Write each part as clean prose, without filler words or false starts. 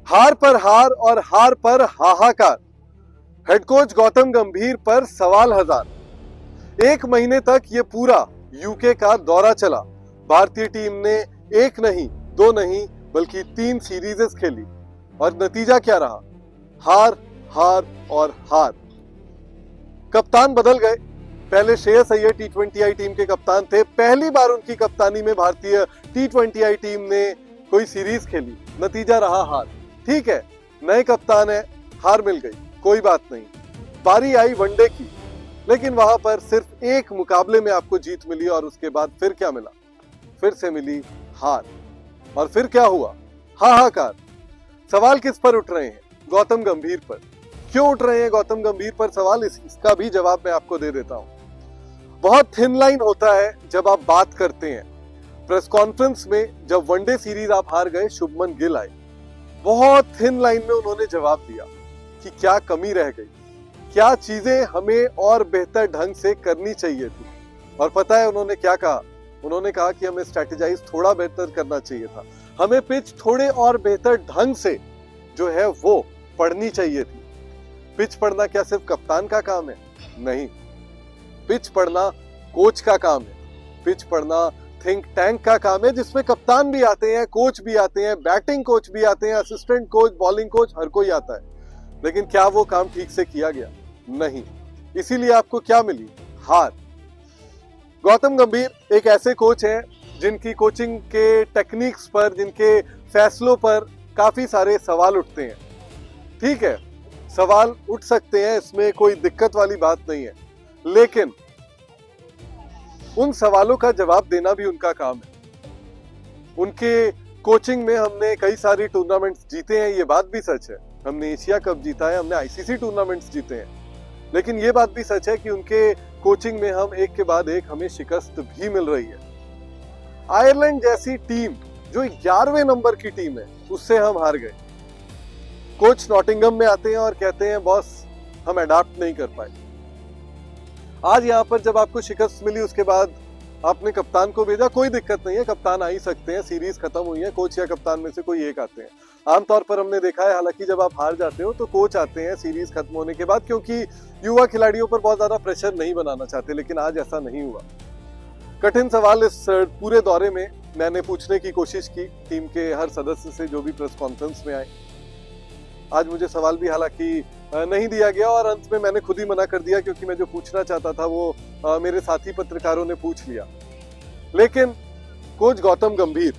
हार पर हार और हार पर हाहाकार। हेड कोच गौतम गंभीर पर सवाल हजार। एक महीने तक ये पूरा यूके का दौरा चला। भारतीय टीम ने एक नहीं, दो नहीं, बल्कि 3 सीरीजेस खेली और नतीजा क्या रहा? हार, हार और हार। कप्तान बदल गए। पहले श्रेयस अय्यर टी20आई टीम के कप्तान थे। पहली बार उनकी कप्तानी में भारतीय टी20आई टीम ने कोई सीरीज खेली, नतीजा रहा हार। ठीक है, नए कप्तान है, हार मिल गई, कोई बात नहीं। बारी आई वनडे की, लेकिन वहां पर सिर्फ एक मुकाबले में आपको जीत मिली और उसके बाद फिर क्या मिला? फिर से मिली हार। और फिर क्या हुआ? हाहाकार। सवाल किस पर उठ रहे हैं? गौतम गंभीर पर। क्यों उठ रहे हैं गौतम गंभीर पर सवाल? इसका भी जवाब मैं आपको दे देता हूं। बहुत थिन लाइन होता है जब आप बात करते हैं। प्रेस कॉन्फ्रेंस में जब वनडे सीरीज आप हार गए, शुभमन गिल आए। बहुत थिन लाइन में उन्होंने जवाब दिया कि क्या कमी रह गई, क्या चीजें हमें और बेहतर ढंग से करनी चाहिए थी। और पता है उन्होंने क्या कहा? उन्होंने कहा कि हमें स्ट्रेटेजाइज थोड़ा बेहतर करना चाहिए था, हमें पिच थोड़े और बेहतर ढंग से जो है वो पढ़नी चाहिए थी। पिच पढ़ना क्या सिर्फ कप्तान का काम है? नहीं, पिच पढ़ना कोच का काम है। पिच पढ़ना थिंक टैंक का काम है, जिसमें कप्तान भी आते हैं, कोच भी आते हैं, बैटिंग कोच भी आते हैं, असिस्टेंट कोच, बॉलिंग कोच, हर कोई आता है। लेकिन क्या वो काम ठीक से किया गया? नहीं। इसीलिए आपको क्या मिली? हार। गौतम गंभीर एक ऐसे कोच हैं जिनकी कोचिंग के टेक्निक्स पर, जिनके फैसलों पर काफी सारे सवाल उठते हैं। ठीक है, सवाल उठ सकते हैं, इसमें कोई दिक्कत वाली बात नहीं है, लेकिन उन सवालों का जवाब देना भी उनका काम है। उनके कोचिंग में हमने कई सारी टूर्नामेंट्स जीते हैं, ये बात भी सच है। हमने एशिया कप जीता है, हमने आईसीसी टूर्नामेंट्स जीते हैं। लेकिन ये बात भी सच है कि उनके कोचिंग में हम एक के बाद एक हमें शिकस्त भी मिल रही है। आयरलैंड जैसी टीम जो 11वें नंबर की टीम है, उससे हम हार गए। कोच नॉटिंघम में आते हैं और कहते हैं बॉस हम अडॉप्ट नहीं कर पाए। आज यहाँ पर जब आपको शिकस्त मिली, उसके बाद आपने कप्तान को भेजा, कोई दिक्कत नहीं है, कप्तान आ ही सकते हैं, सीरीज खत्म हुई है, कोच या कप्तान में से कोई एक आते हैं। आमतौर पर हमने देखा है, हालांकि जब आप हार जाते हो तो कोच आते हैं सीरीज खत्म होने के बाद, क्योंकि युवा खिलाड़ियों पर बहुत ज्यादा प्रेशर नहीं बनाना चाहते। लेकिन आज ऐसा नहीं हुआ। कठिन सवाल इस पूरे दौरे में मैंने पूछने की कोशिश की टीम के हर सदस्य से जो भी प्रेस कॉन्फ्रेंस में आए। आज मुझे सवाल भी हालांकि नहीं दिया गया और अंत में मैंने खुद ही मना कर दिया, क्योंकि मैं जो पूछना चाहता था वो मेरे साथी पत्रकारों ने पूछ लिया। लेकिन कोच गौतम गंभीर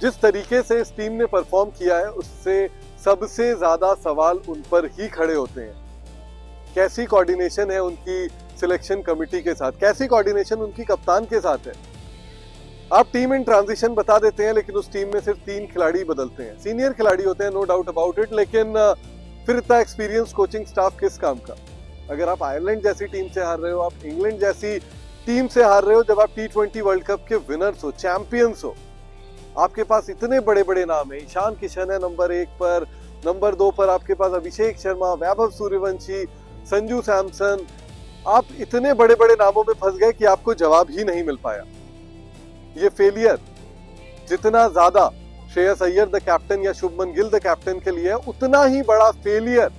जिस तरीके से इस टीम ने परफॉर्म किया है, उससे सबसे ज्यादा सवाल उन पर ही खड़े होते हैं। कैसी कोऑर्डिनेशन है उनकी सिलेक्शन कमेटी के साथ, कैसी कोऑर्डिनेशन उनकी कप्तान के साथ है। आप टीम इन ट्रांजिशन बता देते हैं, लेकिन उस टीम में सिर्फ 3 खिलाड़ी बदलते हैं। सीनियर खिलाड़ी होते हैं, नो डाउट अबाउट इट, लेकिन फिर इतना एक्सपीरियंस कोचिंग स्टाफ किस काम का? अगर आप आयरलैंड जैसी टीम से हार रहे हो, आप इंग्लैंड जैसी टीम से हार रहे हो, जब आप टी20 वर्ल्ड कप के विनर्स हो, चैंपियंस हो, आपके पास इतने बड़े बड़े नाम है। ईशान किशन है नंबर 1 पर, नंबर 2 पर आपके पास अभिषेक शर्मा, वैभव सूर्यवंशी, संजू सैमसन। आप इतने बड़े बड़े नामों में फंस गए कि आपको जवाब ही नहीं मिल पाया। ये फेलियर जितना ज्यादा श्रेयस अय्यर द कैप्टन या शुभमन गिल द कैप्टन के लिए है, उतना ही बड़ा फेलियर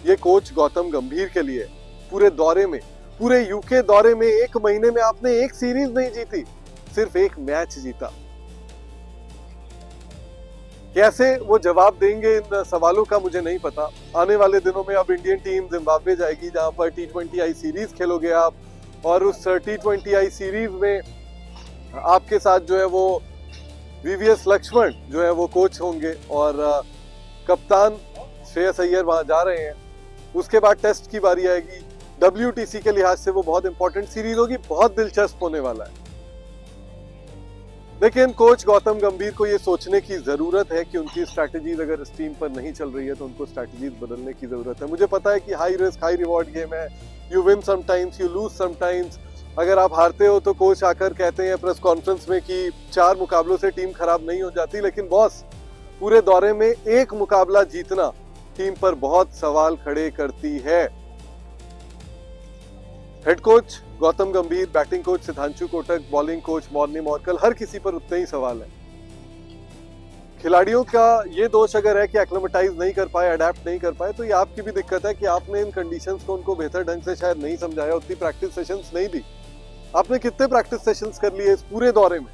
ये कोच गौतम गंभीर के लिए। पूरे दौरे में, पूरे यूके दौरे में 1 महीने में आपने एक सीरीज नहीं जीती, सिर्फ एक मैच जीता। कैसे वो जवाब देंगे इन सवालों का मुझे नहीं पता। आने वाले दिनों में अब इंडियन टीम जिम्बाब्वे जाएगी, जहां पर टी20आई सीरीज खेलोगे आप, और उस टी20आई सीरीज में आपके साथ जो है वो वीवीएस लक्ष्मण जो है वो कोच होंगे और कप्तान श्रेयस अय्यर वहां जा रहे हैं। उसके बाद टेस्ट की बारी आएगी। WTC के लिहाज से वो बहुत इंपॉर्टेंट सीरीज होगी, बहुत दिलचस्प होने वाला है। लेकिन कोच गौतम गंभीर को ये सोचने की जरूरत है कि उनकी स्ट्रैटेजीज अगर इस टीम पर नहीं चल रही है तो उनको स्ट्रैटेजीज बदलने की जरूरत है। मुझे पता है कि high risk high reward game है, you win sometimes, you lose sometimes. अगर आप हारते हो तो कोच आकर कहते हैं प्रेस कॉन्फ्रेंस में कि 4 मुकाबलों से टीम खराब नहीं हो जाती, लेकिन बॉस पूरे दौरे में 1 मुकाबला जीतना टीम पर बहुत सवाल खड़े करती है। Head coach Gautam Gambhir, batting coach Sitanshu Kotak, bowling coach Morne Morkel, हर किसी पर उतने ही सवाल है। खिलाड़ियों का ये दोष अगर है कि एक्लिमेटाइज नहीं कर पाए, अडेप्ट नहीं कर पाए, तो ये आपकी भी दिक्कत है कि आपने इन कंडीशंस को उनको बेहतर ढंग से शायद नहीं समझाया, उतनी प्रैक्टिस सेशंस नहीं दी। आपने कितने प्रैक्टिस सेशंस कर लिए इस पूरे दौरे में?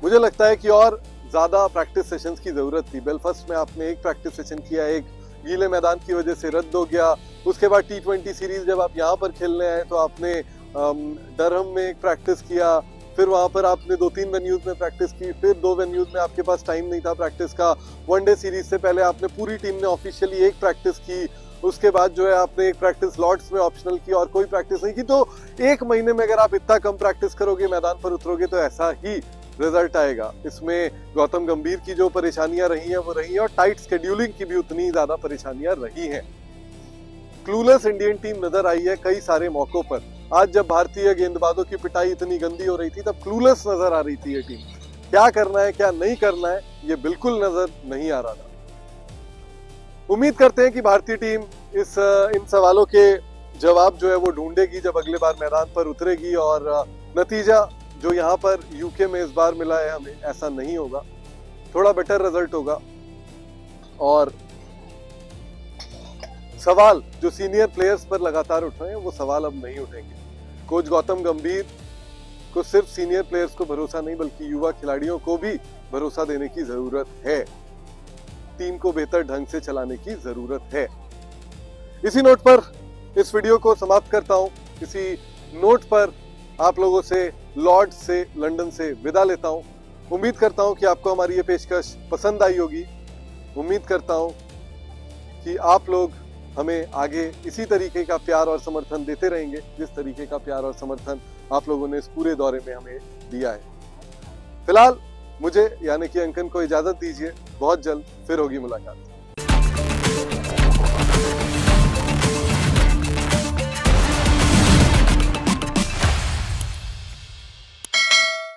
मुझे लगता है कि और ज्यादा प्रैक्टिस सेशंस की जरूरत थी। बेलफास्ट में आपने एक प्रैक्टिस सेशन किया, एक गीले मैदान की वजह से रद्द हो गया। उसके बाद T20 सीरीज जब आप यहाँ पर खेलने आए तो आपने डरहम में एक प्रैक्टिस किया, फिर वहां पर आपने 2-3 वेन्यूज में प्रैक्टिस की, फिर 2 वेन्यूज में आपके पास टाइम नहीं था प्रैक्टिस का। वनडे सीरीज से पहले आपने पूरी टीम ने ऑफिशियली एक प्रैक्टिस की, उसके बाद जो है आपने एक प्रैक्टिस लॉर्ड्स में ऑप्शनल की और कोई प्रैक्टिस नहीं की। तो एक महीने में अगर आप इतना कम प्रैक्टिस करोगे, मैदान पर उतरोगे, तो ऐसा ही रिजल्ट आएगा। इसमें गौतम गंभीर की जो परेशानियां रही हैं वो रही हैं, और टाइट शेड्यूलिंग की भी उतनी ज्यादा परेशानियां रही हैं। क्लूलेस इंडियन टीम नजर आई है कई सारे मौकों पर। आज जब भारतीय गेंदबाजों की पिटाई इतनी गंदी हो रही थी तब क्लूलेस नजर आ रही थी ये टीम। क्या करना है क्या नहीं करना है ये बिल्कुल नजर नहीं आ रहा था। उम्मीद करते हैं कि भारतीय टीम इन सवालों के जवाब जो है वो ढूंढेगी जब अगले बार मैदान पर उतरेगी, और नतीजा जो यहाँ पर यूके में इस बार मिला है हमें, ऐसा नहीं होगा, थोड़ा बेटर रिजल्ट होगा। और सवाल जो सीनियर प्लेयर्स पर लगातार उठ रहे हैं वो सवाल अब नहीं उठेंगे। कोच गौतम गंभीर को सिर्फ सीनियर प्लेयर्स को भरोसा नहीं बल्कि युवा खिलाड़ियों को भी भरोसा देने की जरूरत है। टीम को बेहतर ढंग से चलाने की जरूरत है। इसी नोट पर इस वीडियो को समाप्त करता हूं। इसी नोट पर आप लोगों से लॉर्ड्स से, लंदन से विदा लेता हूं। उम्मीद करता हूं कि आपको हमारी ये पेशकश पसंद आई होगी। उम्मीद करता हूं कि आप लोग हमें आगे इसी तरीके का प्यार और समर्थन देते रहेंगे जिस तरीके का प्यार और समर्थन आप लोगों ने इस पूरे दौरे में हमें दिया है। फिलहाल मुझे यानी कि अंकन को इजाजत दीजिए। बहुत जल्द फिर होगी मुलाकात।